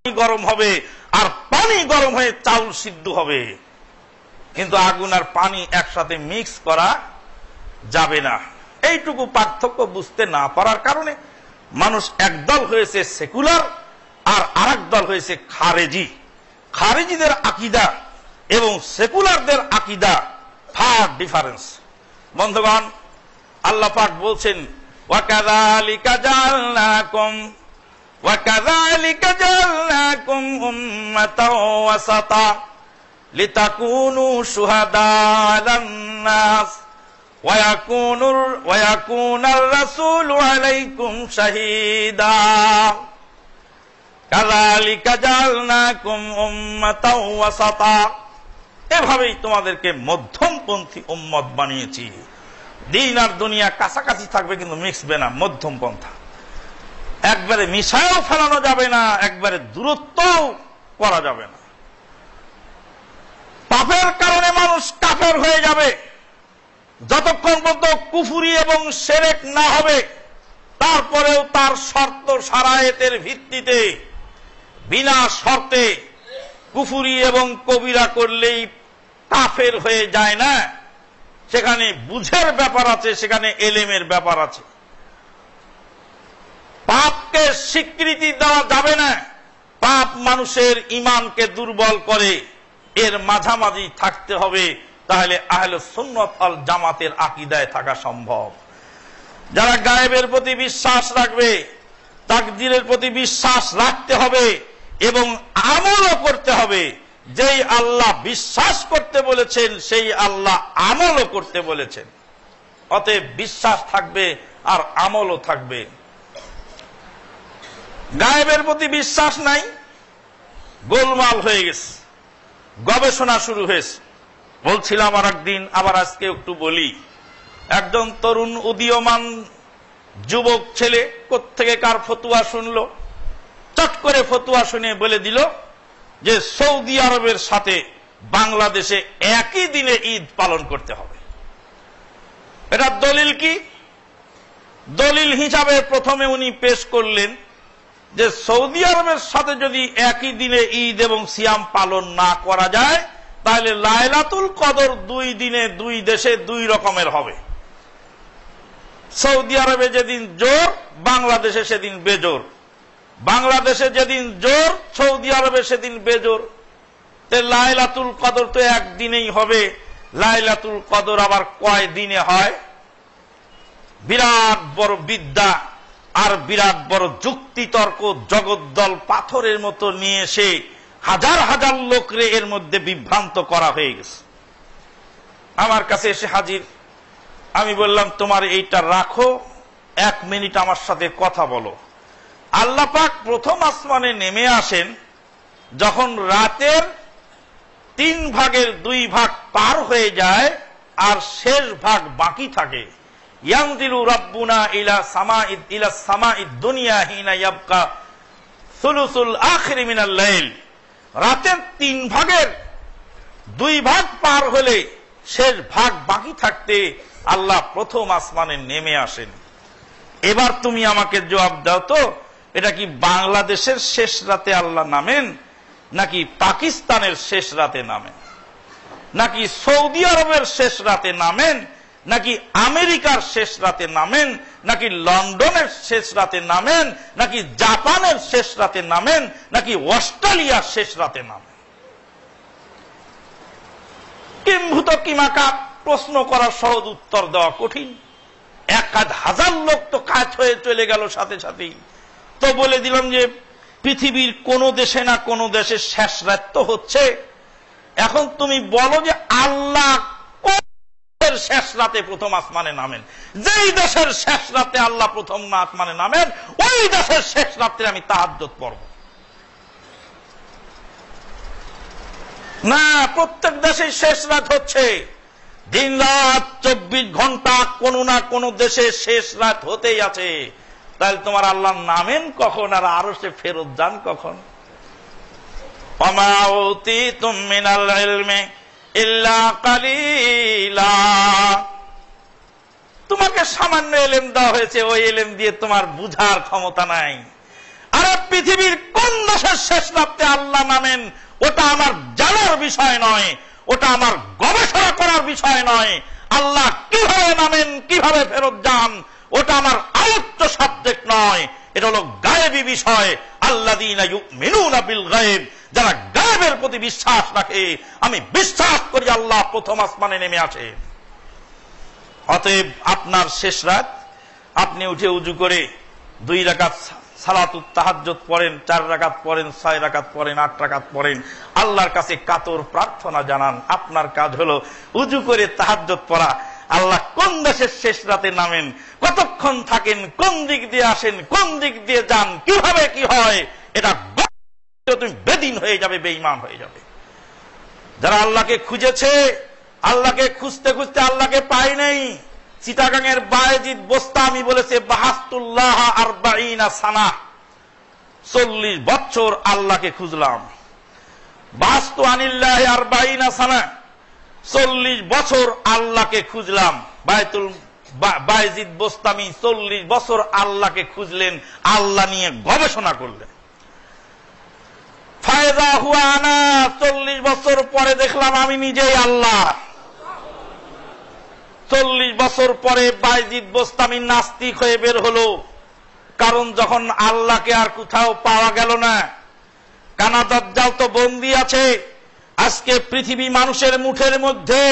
গরম হবে আর পানি গরম হয়ে চাউল সিদ্ধ হবে, কিন্তু আগুন আর পানি একসাথে মিক্স করা যাবে না। এইটুকু পার্থক্য বুঝতে না পারার কারণে মানুষ একদল হয়েছে সেকুলার আর আরেক দল হয়েছে খারেজি। খারেজিদের আকীদা এবং সেকুলারদের আকীদা ফার ডিফারেন্স। বন্ধুগণ, আল্লাহ পাক বলছেন, ওয়াকাযালিকা জাআলনাকুম উম্মাতাও ওয়াসাতা লিতাকুনু শুহাদা আলান নাস ওয়া ইয়াকুনার রাসূলু আলাইকুম শাহীদা। কাযালিকা জাআলনাকুম উম্মাতাও ওয়াসাতা, এভাবেই তোমাদেরকে মধ্যমপন্থী উম্মত বানিয়েছি। দিন আর দুনিয়া কাছাকাছি থাকবে কিন্তু মিশবে না, মধ্যম পন্থা। একবারে মিশাও ফেলানো যাবে না, একবারে দূরত্বও করা যাবে না। পাপের কারণে মানুষ কাফের হয়ে যাবে, যতক্ষণ পর্যন্ত কুফরি এবং শিরক না হবে তারপরেও তার শর্ত শারায়েতের ভিত্তিতে বিনা শর্তে কুফরি এবং কবিরা করলেই কাফের হয়ে যায় না। সেখানে বুঝের ব্যাপার আছে, সেখানে এলেমের ব্যাপার আছে। পাপকে স্বীকৃতি দেওয়া যাবে না, পাপ মানুষের ঈমানকে দুর্বল করে, এর মাঝামাঝি থাকতে হবে, তাহলে আহলে সুন্নাত ওয়াল জামাতের আকীদায় থাকা সম্ভব। যারা গায়েবের প্রতি বিশ্বাস রাখবে, তাকদীরের প্রতি বিশ্বাস রাখতে হবে এবং আমলও করতে হবে। যেই আল্লাহ বিশ্বাস করতে বলেছেন সেই আল্লাহ আমলও করতে বলেছেন। অতএব বিশ্বাস থাকবে আর আমলও থাকবে। গায়েবের প্রতি বিশ্বাস নাই, গোলমাল হয়ে গেছে, গবেষণা শুরু হয়েছে। বলছিলাম আর একদিন, আবার আজকে একটু বলি। একজন তরুণ উদীয়মান যুবক ছেলে কোত্থেকে কার ফতুয়া শুনলো, চট করে ফতুয়া শুনে বলে দিল যে সৌদি আরবের সাথে বাংলাদেশে একই দিনে ঈদ পালন করতে হবে। এটা দলিল কি? দলিল হিসাবে প্রথমে উনি পেশ করলেন যে সৌদি আরবের সাথে যদি একই দিনে ঈদ এবং সিয়াম পালন না করা যায় তাহলে লাইলাতুল কদর 2 দিনে 2 দেশে 2 রকমের হবে। সৌদি আরবে যেদিন জোর, বাংলাদেশে সেদিন বেজোর। বাংলাদেশে যেদিন জোর, সৌদি আরবে সেদিন বেজোর। লাইলাতুল কদর তো একদিনেই হবে। লাইলাতুল কদর আবার কয় দিনে হয়? বিরাট বড় বিদ্যা আর বিরাট বড় যুক্তিতর্ক জগদ্দল পাথরের মতো নিয়ে এসে হাজার হাজার লোকরে এর মধ্যে বিভ্রান্ত করা হয়ে গেছে। আমার কাছে এসে হাজির। আমি বললাম, তোমার এইটা রাখো, 1 মিনিট আমার সাথে কথা বলো। আল্লাহ পাক প্রথম আসমানে নেমে আসেন যখন রাতের 3 ভাগের 2 ভাগ পার হয়ে যায় আর শেষ ভাগ বাকি থাকে। ইয়ানজিলু রাব্বুনা ইলা সামাঈদ দুনিয়া হিনা ইয়াবকা সুলুসুল আখির মিনাল লাইল। রাতের 3 ভাগের 2 ভাগ পার হলে শেষ ভাগ বাকি থাকতে আল্লাহ প্রথম আসমানে নেমে আসেন। এবার তুমি আমাকে জবাব দাও তো, এটা কি বাংলাদেশের শেষ রাতে আল্লাহ নামেন, নাকি পাকিস্তানের শেষ রাতে নামেন, নাকি সৌদি আরবের শেষ রাতে নামেন, নাকি আমেরিকার শেষ রাতে নামেন, নাকি লন্ডনের শেষ রাতে নামেন, নাকি জাপানের শেষ রাতে নামেন, নাকি অস্ট্রেলিয়ার শেষ রাতে নামেন? কিম্ভূত কিমাকা প্রশ্ন করার সহজ উত্তর দেওয়া কঠিন। 1000 লোক তো কাজ হয়ে চলে গেল সাথে সাথেই। তো বলে দিলাম যে পৃথিবীর কোন দেশে না কোন দেশে শেষ রাত তো হচ্ছে। এখন তুমি বলো যে আল্লাহ শেষ রাতে প্রথম আসমানে নামেন। যেই দেশের শেষ রাতে আল্লাহ প্রথম আসমানে নামেন, ওই দেশের শেষ রাত্রে আমি তাহাজ্জুদ পড়ব না। প্রত্যেক দেশে শেষ রাত হচ্ছে, দিন রাত 24 ঘন্টা কোন না কোন দেশে শেষ রাত হতেই আছে। তাহলে তোমার আল্লাহ নামেন কখন আর আরো সে ফেরত যান কখন? ওমা উতীতুম মিনাল ইলমি ইল্লা কালিলা। তোমাকে সামান্য ইলম দেওয়া হয়েছে, ওই ইলম দিয়ে তোমার বুঝার ক্ষমতা নাই। আর পৃথিবীর কোন দেশের শেষ রাতে আল্লাহ নামেন ওটা আমার জানার বিষয় নয়, ওটা আমার গবেষণা করার বিষয় নয়। আল্লাহ কিভাবে নামেন, কিভাবে ফেরত যান, ওটা আমার আলোচ্য সাবজেক্ট নয়। এটা হলো গায়েবী বিষয়। আল্লাযীনা ইউমিনুনা বিল গায়ব, যারা গায়েবের প্রতি বিশ্বাস রাখে। আমি বিশ্বাস করি আল্লাহ প্রথম আসমানে নেমে আসে। অতএব আপনার শেষ রাত, আপনি উঠে উজু করে 2 রাকাত সালাতুত তাহাজ্জুদ পড়েন, 4 রাকাত পড়েন, 6 রাকাত পড়েন, 8 রাকাত পড়েন, আল্লাহর কাছে কাতর প্রার্থনা জানান। আপনার কাজ হলো উজু করে তাহাজ্জুদ পড়া। আল্লাহ কোন দেশের শেষ রাতে নামেন, কতক্ষণ থাকেন, কোন দিক দিয়ে আসেন, কোন দিক দিয়ে যান, কিভাবে কি হয়, এটা তুমি বেদিন হয়ে যাবে, বেঈমান হয়ে যাবে। যারা আল্লাহকে খুঁজেছে, আল্লাহকে খুঁজতে খুঁজতে আল্লাহকে পায় নাই। চিটাগাঙের বায়েজিদ বোস্তামি বলেছে, বাহাস্তুল্লাহ 40 সানা, 40 বছর আল্লাহকে খুঁজলাম। বাহাস্তু আনিল্লাহি 40 সানা, 40 বছর আল্লাহকে খুঁজলাম। বায়েজিদ বোস্তামি 40 বছর আল্লাহকে খুঁজলেন, আল্লাহ নিয়ে গবেষণা করলেন। ফায়দা হুয়া আনা, 40 বছর পরে দেখলাম আমি নিজেই আল্লাহ। 40 বছর পরে বায়েজিদ বোস্তামি নাস্তিক হয়ে বের হলো। কারণ যখন আল্লাহকে আর কোথাও পাওয়া গেল না, কানা দাজ্জাল তো বন্দী আছে। আজকে পৃথিবী মানুষের মুঠের মধ্যে।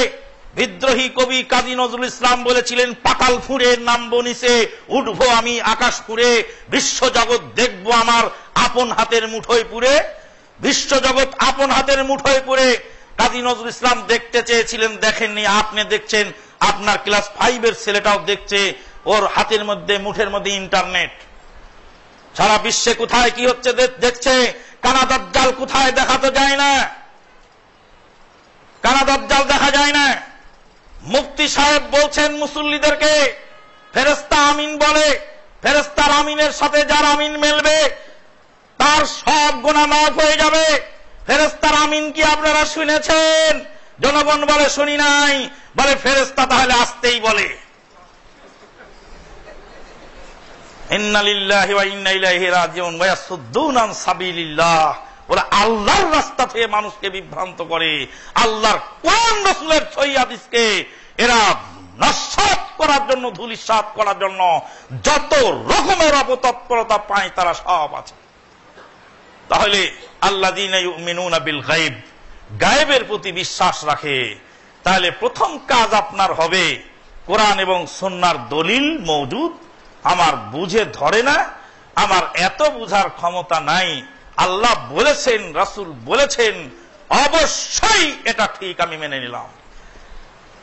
বিদ্রোহী কবি কাজী নজরুল ইসলাম বলেছিলেন, পাতাল ফুঁড়ে নামবো নিচে, উঠবো আমি আকাশ ফুঁড়ে, বিশ্বজগৎ দেখবো আমার আপন হাতের মুঠোয় পুরে। বিশ্বজগৎ আপন হাতের মুঠোয় পুরে কাজী নজরুল ইসলাম দেখতে চেয়েছিলেন, দেখেননি। আপনি দেখছেন, আপনার ক্লাস 5 ছেলেটাও দেখছে, ওর হাতের মধ্যে মুঠের মধ্যে ইন্টারনেট। সারা বিশ্বে কোথায় কি হচ্ছে দেখছে। কানা দাজ্জাল কোথায় দেখা তো যায় না, কানা দাজ্জাল দেখা যায় না। মুফতি সাহেব বলছেন মুসল্লিদেরকে, ফেরেশতা আমিন বলে, ফেরেশতার আমিনের সাথে যার আমিন মেলবে তার সব গুনাহ মাফ হয়ে যাবে। ফেরেশতার আমিন কি আপনারা শুনেছেন? জনগণ বলে শুনি নাই। বলে ফেরেশতা তাহলে আসতেই বলে। ইন্না লিল্লাহি ওয়া ইন্না ইলাইহি রাজিউন ওয়া ইয়াসুদ্দুনা আন সাবিলিল্লাহ। ওরা আল্লাহর রাস্তা থেকে মানুষকে বিভ্রান্ত করে, আল্লাহর কোরআন রাসূলের সহিহ হাদিসকে এরা নস্যাৎ করার জন্য, ধূলিসাৎ করার জন্য যত রকমের অপতৎপরতা পায় তারা সব আছে। তাহলে আল্লাযীনা ইউমিনুনা বিল গায়ব, গায়েবের প্রতি বিশ্বাস রাখে। তাহলে প্রথম কাজ আপনার হবে, কোরআন এবং সুন্নাহর দলিল মওজুদ, আমার বুঝে ধরে না, আমার এত বুঝার ক্ষমতা নাই। আল্লাহ বলেছেন, রাসূল বলেছেন, অবশ্যই এটা ঠিক, আমি মেনে নিলাম।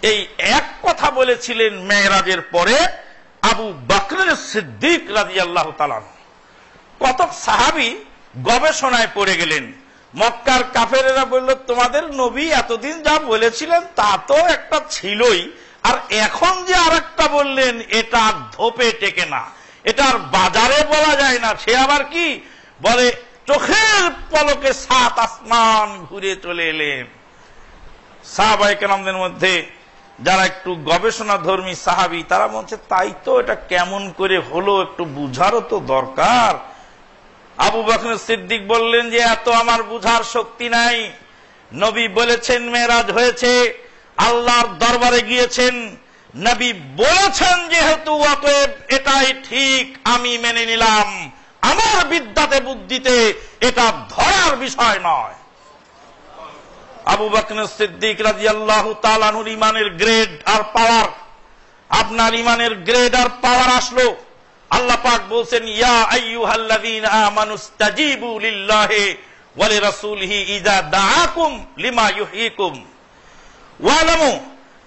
এই এক কথা বলেছিলেন মেরাজের পরে আবু বকর সিদ্দিক রাদিয়াল্লাহু তাআলা। কতক সাহাবী গবেষণায় পড়ে গেলেন। মক্কার কাফেরেরা বলল, তোমাদের নবী এতদিন যা বলেছিলেন তা তো একটা ছিলই, আর এখন যে আরেকটা বললেন এটা ধোপে টেকে না, এটার বাজারে বলা যায় না। সে আবার কি বলে, চোখের পলকে 7 আসমান ঘুরে চলে এলেন। সাহাবায়ে কেরামদের মধ্যে যারা একটু গবেষণা ধর্মী সাহাবী, তারা বলছে, তাই তো, এটা কেমন করে হলো, একটু বুঝারও তো দরকার। আবু বকর সিদ্দিক বললেন যে এত আমার বুঝার শক্তি নাই। নবী বলেছেন মেরাজ হয়েছে, আল্লাহর দরবারে গিয়েছেন, নবী বলেছেন যেহেতু অতএব এটাই ঠিক, আমি মেনে নিলাম। আমার বিদ্যাতে বুদ্ধিতে এটা ধরার বিষয় নয়। আবু বকর সিদ্দিক রাদিয়াল্লাহু তাআলা আনহুর ইমানের গ্রেড আর পাওয়ার, আপনার ইমানের গ্রেড আর পাওয়ার আসলো। আল্লাহ পাক বলছেন, ইয়া আইয়ুহাল্লাযীনা আমানুস্তাজিবু লিল্লাহি ওয়া লিরাসূলিহি ইযা দাআকুম লিমা ইউহয়িকুম ওয়ালামু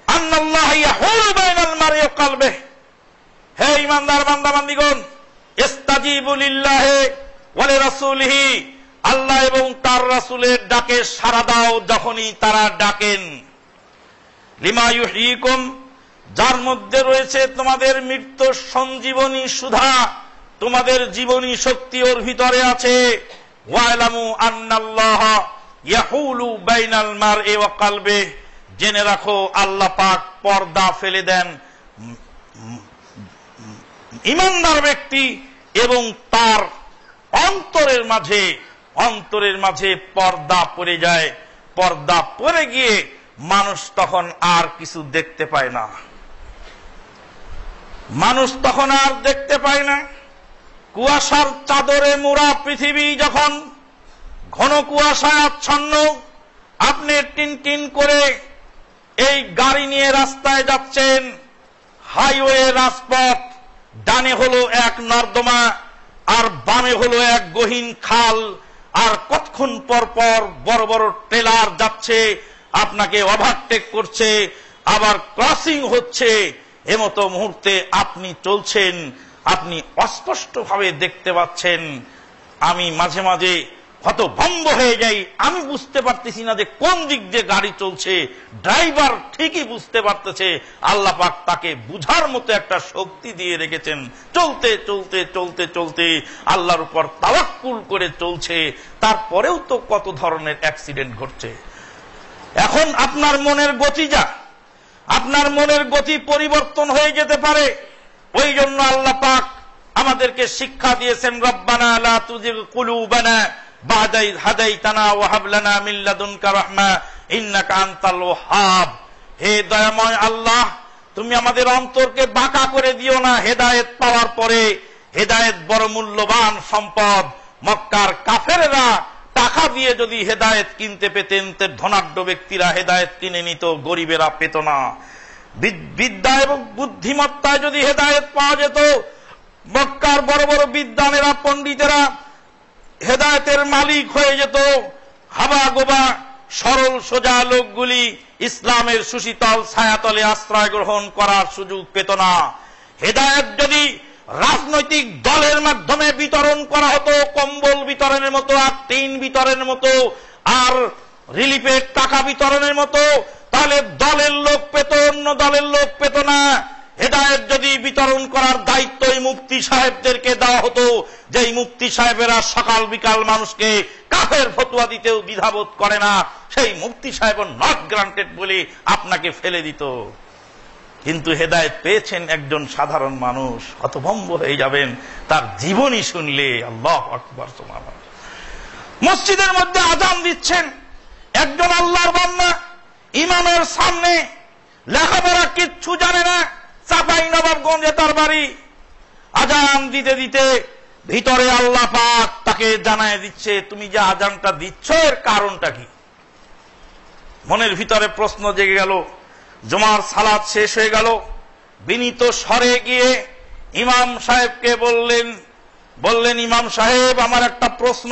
আন্নাল্লাহা ইয়াহুলু বাইনাল মারই ওয়া কলবিহি। হে ঈমানদার বান্দা বান্দীগণ, ইস্তাজিবু লিল্লাহি ওয়া লিরাসূলিহি, আল্লাহ এবং তার রাসূলের ডাকে সাড়া দাও যখনই তারা ডাকেন। লিমা ইউহয়িকুম, যার মধ্যে রয়েছে তোমাদের মৃত্যু সঞ্জীবনী সুধা, তোমাদের জীবনী শক্তি ওর ভিতরে আছে। ওয়ালামু আন্নাল্লাহা ইয়াহুলু বাইনাল মারই ওয়া কলবিহি, জেনে রাখো আল্লাহ পাক পর্দা ফেলে দেন ঈমানদার ব্যক্তি এবং তার অন্তরের মাঝে পর্দা পড়ে যায়। পর্দা পড়ে গিয়ে মানুষ তখন আর কিছু দেখতে পায় না, মানুষ তখন আর দেখতে পায় না। কুয়াশার চাদরে মোড়া পৃথিবী যখন ঘন কুয়াশায় আচ্ছন্ন, আপনি টিনটিন করে এই গাড়ি নিয়ে রাস্তায় যাচ্ছেন, হাইওয়ে রাজপথ, ডানে হলো এক নর্দমা আর বামে হলো এক গহীন খাল, আর কতক্ষণ পর পর বড় বড় ট্রেলার যাচ্ছে, আপনাকে ওভারটেক করছে, আবার ক্রসিং হচ্ছে। এমতো মুহূর্তে আপনি চলছেন, আপনি অস্পষ্টভাবে দেখতে পাচ্ছেন। আমি মাঝে মাঝে হতভম্ব হয়ে যাই, আমি বুঝতে পারতেছি না যে কোন দিক দিয়ে গাড়ি চলছে। ড্রাইভার ঠিকই বুঝতে পারতেছে, আল্লাহ পাক তাকে বুঝার মতো একটা শক্তি দিয়ে রেখেছেন। চলতে চলতে চলতে চলতে আল্লাহর উপর তাওয়াক্কুল করে চলছে, তারপরেও তো কত ধরনের অ্যাক্সিডেন্ট ঘটছে। এখন আপনার মনের গতি যা, আপনার মনের গতি পরিবর্তন হয়ে যেতে পারে। ওই জন্য আল্লাহ পাক আমাদেরকে শিক্ষা দিয়েছেন, রব্বানা লা তুজিগ কুলুবানা বা'দা ইয হাদাইতানা ওয়া হাব লানা মিন লাদুনকা রাহমা ইন্নাকা আনতাল ওয়াহ্হাব। হে দয়াময় আল্লাহ, তুমি আমাদের অন্তরকে বাঁকা করে দিও না। হেদায়েত পাওয়ার পরে, হেদায়েত বড় মূল্যবান সম্পদ। মক্কার কাফেররা টাকা দিয়ে যদি হেদায়েত কিনতে পেতেন, ধনাঢ্য ব্যক্তিরা হেদায়েত কিনে নিত, গরিবেরা পেত না। বিদ্যা এবং বুদ্ধিমত্তায় যদি হেদায়েত পাওয়া যেত, মক্কার বড় বড় বিদ্বানেরা, পণ্ডিতেরা হেদায়েতের মালিক হয়ে যেত। হাবা গোবা সরল সোজা লোকগুলি ইসলামের সুশীতল ছায়াতলে আশ্রয় গ্রহণ করার সুযোগ পেত না। হেদায়েত যদি রাজনৈতিক দলের মাধ্যমে বিতরণ করা হতো, কম্বল বিতরণের মতো, আর টিন বিতরণের মতো, আর রিলিফের টাকা বিতরণের মতো, তাহলে দলের লোক পেত, অন্য দলের লোক পেত না। হেদায়েত যদি বিতরণ করার দায়িত্ব এই মুফতি সাহেবদেরকে দেওয়া হতো, যে মুফতি সাহেবেরা সকাল বিকাল মানুষকে কাফের ফতোয়া দিতেও দ্বিধাবোধ করে না, সেই মুফতি সাহেব নট গ্রান্টেড বলে আপনাকে ফেলে দিত। কিন্তু হেদায়েত পেয়েছেন একজন সাধারণ মানুষ, হতভম্ব হয়ে যাবেন তার জীবনী শুনলে। আল্লাহু আকবার। সুবহানাল্লাহ। মসজিদের মধ্যে আযান দিচ্ছেন একজন আল্লাহর বান্দা, ইমামের সামনে, লেখাপড়া কিচ্ছু জানে না, চাপাই নবাবগঞ্জে তার বাড়ি। আযান দিতে দিতে ভিতরে আল্লাহ পাক তাকে জানায় দিচ্ছে, তুমি যে আযানটা দিচ্ছ এর কারণটা কি? মনের ভিতরে প্রশ্ন জেগে গেল। জুমার সালাত শেষ হয়ে গেল, বিনীত স্বরে গিয়ে ইমাম সাহেবকে বললেন, ইমাম সাহেব, আমার একটা প্রশ্ন।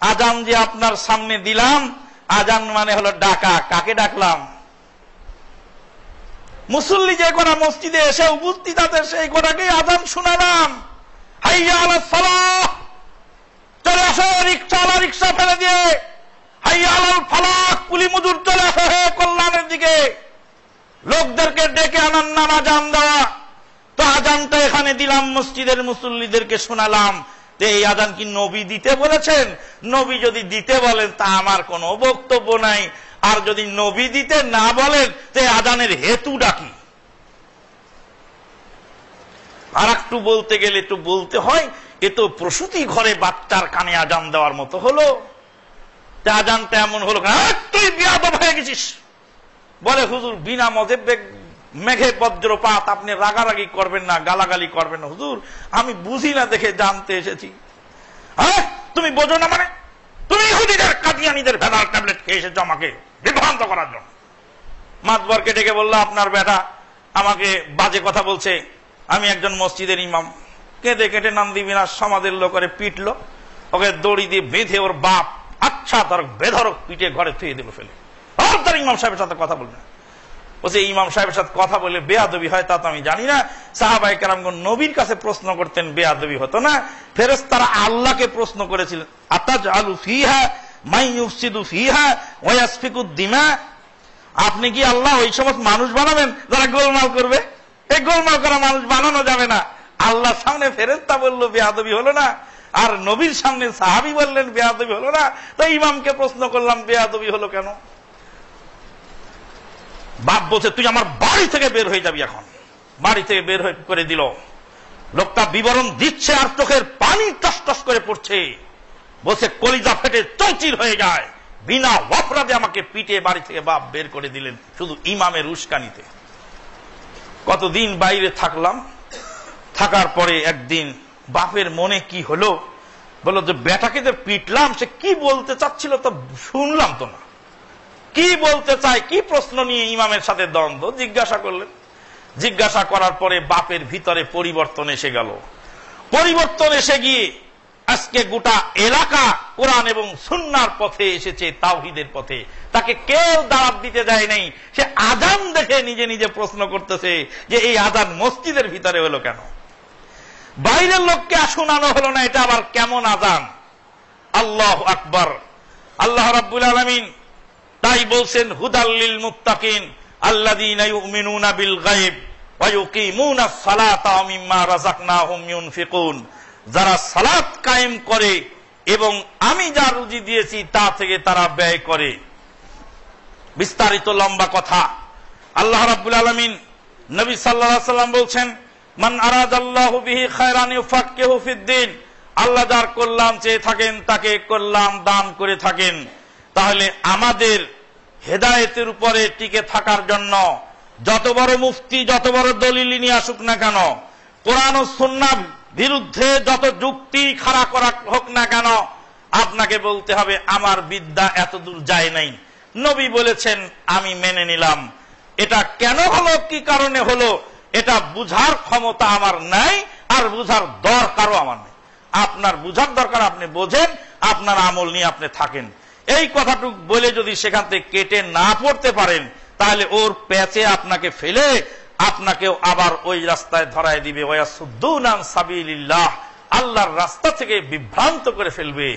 আযান যে আপনার সামনে দিলাম, আযান মানে হলো ডাকা, কাকে ডাকলাম? মুসল্লি যে কোনা মসজিদে এসে উপস্থিত আছে সেই কোনাকেই আযান শোনালাম। হাইয়া আলাস সালাহ, চলে আসো, রিকশাওয়ালা রিকশা ফেলে দিয়ে। হাইয়া আলাল ফালাহ, কুলি মজুর চলে আসো হে কল্যাণের দিকে। লোকদেরকে ডেকে আনার নাম আযান দেওয়া। তো আযানটা এখানে দিলাম, মসজিদের মুসল্লিদেরকে শোনালাম। তো এই আযান কি নবী দিতে বলেছেন? নবী যদি দিতে বলেন তা আমার কোনো বক্তব্য নাই, আর যদি নবী দিতে না বলেন তো আযানের হেতুটা কি? আর একটু বলতে গেলে একটু বলতে হয়, এ তো প্রসূতি ঘরে বাচ্চার কানে আযান দেওয়ার মতো হলো। আযানটা এমন হলো, তুই বিয়াদব হয়ে গেছিস। বলে, হুজুর বিনা মেঘে বজ্রপাত, আপনি রাগারাগি করবেন না, গালাগালি করবেন না। হুজুর আমি বুঝি না দেখে জানতে এসেছি। হ্যাঁ তুমি বোঝো না মানে? তুমি ইহুদিদের কাদিয়ানীদের ভেজাল ট্যাবলেট খেয়ে এসেছো আমাকে বিভ্রান্ত করার জন্য। মাতবরকে ডেকে বলল, আপনার বেটা আমাকে বাজে কথা বলছে, আমি একজন মসজিদের ইমাম। কেঁদে কেটে নাম দিবি না, সমাজের লোকের পিটলো, ওকে দড়ি দিয়ে বেঁধে ওর বাপ আচ্ছা ধরক বেধরক পিটে ঘরে থুয়ে দিল ফেলে। আর তার ইমাম সাহেবের সাথে কথা বলবে না। বলছে ইমাম সাহেবের সাথে কথা বলে বেয়াদবি হয় তা তো আমি জানি না। সাহাবায়ে কেরামগণ নবীর কাছে প্রশ্ন করতেন, বেয়াদবি হতো না। ফেরেশতারা আল্লাহকে প্রশ্ন করেছিলেন, আতাজআলু ফিহা মান ইউফসিদু ফিহা ওয়া ইয়াসফিকুদ দিমা, আপনি কি আল্লাহ ওই সমস্ত মানুষ বানাবেন যারা গোলমাল করবে? এই গোলমাল করা মানুষ বানানো যাবে না। আল্লাহর সামনে ফেরেশতা বললো বেয়াদবি হলো না, আর নবীর সামনে সাহাবী বললেন বেয়াদবি হলো না। তো ইমামকে প্রশ্ন করলাম বেয়াদবি হলো কেন? বাপ বলছে তুই আমার বাড়ি থেকে বের হয়ে যাবি। এখন বাড়ি থেকে বের করে দিল। লোকটা বিবরণ দিচ্ছে আর চোখের পানি টস টস করে পড়ছে। বলছে কলিজা ফেটে চৌচির হয়ে যায়, বিনা অপরাধে আমাকে পিটে বাড়ি থেকে বাপ বের করে দিলেন শুধু ইমামের উস্কানিতে। কতদিন বাইরে থাকলাম, থাকার পরে একদিন বাপের মনে কি হলো, বলল যে বেটাকে যে পিটলাম সে কি বলতে চাচ্ছিল তো শুনলাম তো না, কি বলতে চায়, কি প্রশ্ন নিয়ে ইমামের সাথে দ্বন্দ্ব। জিজ্ঞাসা করলেন। জিজ্ঞাসা করার পরে বাপের ভিতরে পরিবর্তন এসে গেল। পরিবর্তন এসে গিয়ে আজকে গোটা এলাকা কোরআন এবং সুন্নাহর পথে এসেছে, তাওহীদের পথে। তাকে কেউ দাওয়াত দিতে যায় নাই। সে আযান দেখে নিজে নিজে প্রশ্ন করতেছে যে এই আযান মসজিদের ভিতরে হলো কেন? বাইরের লোককে শোনানো হলো না, এটা আবার কেমন আযান? আল্লাহু আকবার। আল্লাহ রাব্বুল আলামিন তাই বলছেন হুদাল লিল মুত্তাকিন আল্লাযীনা ইউমিনুনা বিল গায়ব ওয়া ইউকিমুনাস সালাতা ওয়া মিম্মা রাযাকনাহুম ইউনফিকুন, যারা সালাত কায়েম করে এবং আমি যা রুজি দিয়েছি তা থেকে তারা ব্যয় করে। বিস্তারিত লম্বা কথা। আল্লাহ রাব্বুল আলামিন নবী সাল্লাল্লাহু আলাইহি ওয়াসাল্লাম বলছেন মান আরাদাল্লাহু বিহি খায়রান ইউফাক্কিহু ফিদ্দিন, আল্লাহ যার কল্যাণ চেয়ে থাকেন তাকে কল্যাণ দান করে থাকেন। তাহলে আমাদের হেদায়েতের উপরে টিকে থাকার জন্য যত বড় মুফতি যত বড় দলিল নিয়ে আসুক না কেন, কোরআন ও সুন্নাহর বিরুদ্ধে যত যুক্তি খাড়া করা হোক না কেন, আপনাকে বলতে হবে আমার বিদ্যা এতদূর যায় নাই, নবী বলেছেন আমি মেনে নিলাম। এটা কেন হলো, কি কারণে হলো, এটা বুঝার ক্ষমতা আমার নাই, আর বুঝার দরকারও আমার নেই। আপনার বুঝার দরকার, আপনি বোঝেন, আপনার আমল নিয়ে আপনি থাকেন। এই কথাটুকু বলে যদি সেখান থেকে কেটে না পড়তে পারেন, তাহলে ওর প্যাচে আপনাকে ফেলে আপনাকেও আবার ওই রাস্তায় ধরায় দিবে। ওয়াসুদ্দুন আন সাবিলিল্লাহ, আল্লাহর রাস্তা থেকে বিভ্রান্ত করে ফেলবে।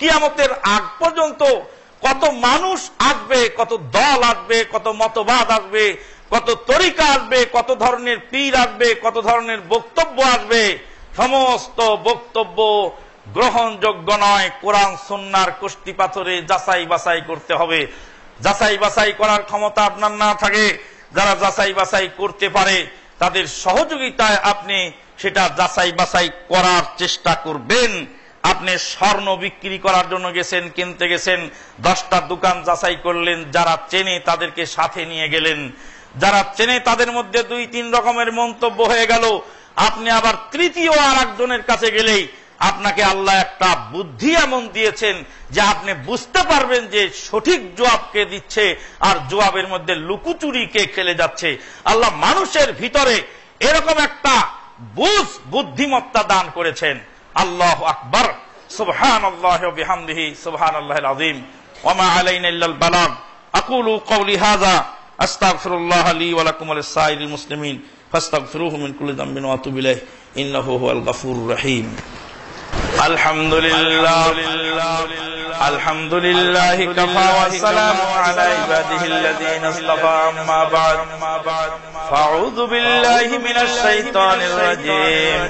কিয়ামতের আগ পর্যন্ত কত মানুষ আসবে, কত দল আসবে, কত মতবাদ আসবে, কত তরিকা আসবে, কত ধরনের পীর আসবে, কত ধরনের বক্তব্য আসবে। সমস্ত বক্তব্য গ্রহণযোগ্য নয়। কোরআন সুন্নাহর কষ্টি পাথরে যাচাই বাছাই করতে হবে। যাচাই বাছাই করার ক্ষমতা আপনার না থাকে, যারা যাচাই বাছাই করতে পারে তাদের সহযোগিতায় আপনি সেটা যাচাই বাছাই করার চেষ্টা করবেন। আপনি স্বর্ণ বিক্রি করার জন্য গেছেন, কিনতে গেছেন, 10টা দোকান যাচাই করলেন, যারা চেনে তাদেরকে সাথে নিয়ে গেলেন, যারা চেনে তাদের মধ্যে 2-3 রকমের মন্তব্য হয়ে গেল, আপনি আবার তৃতীয় আর একজনের কাছে গেলেই আপনাকে আল্লাহ একটা বুদ্ধি এমন দিয়েছেন যে আপনি বুঝতে পারবেন যে সঠিক জবাবকে দিচ্ছে আর জবাবের মধ্যে লুকুচুরি কে খেলে যাচ্ছে। আল্লাহ মানুষের ভিতরে এরকম একটা বুদ্ধিমত্তা দান করেছেন। আল্লাহু আকবার, সুবহানাল্লাহি ওয়া বিহামদিহি, সুবহানাল্লাহিল আযীম, ওয়া মা আলাইনা ইল্লাল বালাগ। আকুলু কওলি হাযা আস্তাগফিরুল্লাহ লি ওয়া লাকুম ওয়া লিসাইরিল মুসলিমিন ফাস্তাগফিরুহু মিন কুল্লি যামবিন ওয়া আতুবু ইলাইহি ইন্নাহু হুয়াল গফুরুর রহিম। আলহামদুলিল্লাহি কাফা ওয়া সালামু আলা ইবাদিহিল্লাযীনা ইসতাফা, আম্মা বা'দ। ফাআউযু বিল্লাহি মিনাশ শাইতানির রাজীম।